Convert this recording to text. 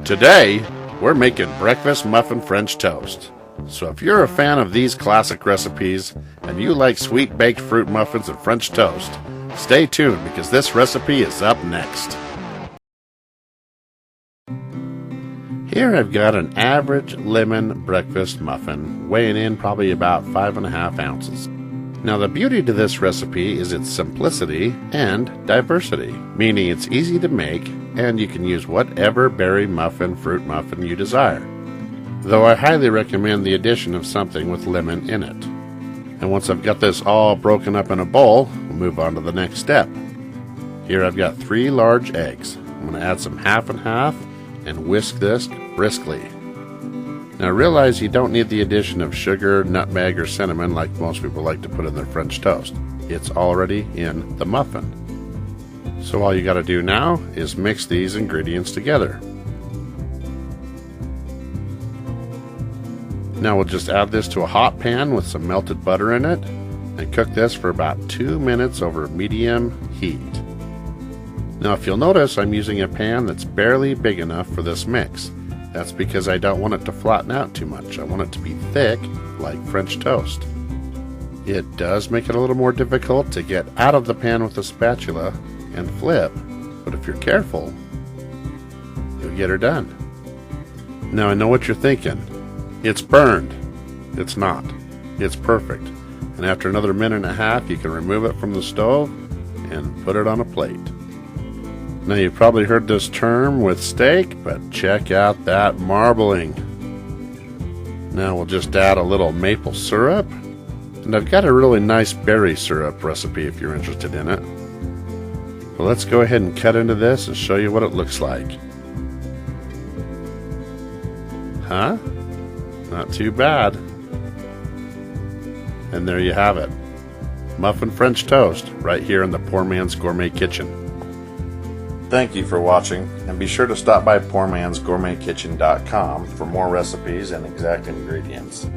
Today, we're making breakfast muffin French toast. So if you're a fan of these classic recipes and you like sweet baked fruit muffins and French toast, stay tuned because this recipe is up next. Here I've got an average lemon breakfast muffin weighing in probably about 5.5 ounces. Now the beauty to this recipe is its simplicity and diversity, meaning it's easy to make and you can use whatever berry muffin, fruit muffin you desire. Though I highly recommend the addition of something with lemon in it. And once I've got this all broken up in a bowl, we'll move on to the next step. Here I've got 3 large eggs. I'm going to add some half and half and whisk this briskly. Now realize you don't need the addition of sugar, nutmeg, or cinnamon like most people like to put in their French toast. It's already in the muffin. So all you got to do now is mix these ingredients together. Now we'll just add this to a hot pan with some melted butter in it and cook this for about 2 minutes over medium heat. Now if you'll notice, I'm using a pan that's barely big enough for this mix. That's because I don't want it to flatten out too much. I want it to be thick like French toast. It does make it a little more difficult to get out of the pan with a spatula and flip, but if you're careful, you'll get her done. Now I know what you're thinking. It's burned. It's not. It's perfect. And after another minute and a half, you can remove it from the stove and put it on a plate. Now you've probably heard this term with steak, but check out that marbling. Now we'll just add a little maple syrup. And I've got a really nice berry syrup recipe if you're interested in it. Well, let's go ahead and cut into this and show you what it looks like. Huh? Not too bad. And there you have it. Muffin French toast right here in the Poor Man's Gourmet Kitchen. Thank you for watching, and be sure to stop by PoorMansGourmetKitchen.com for more recipes and exact ingredients.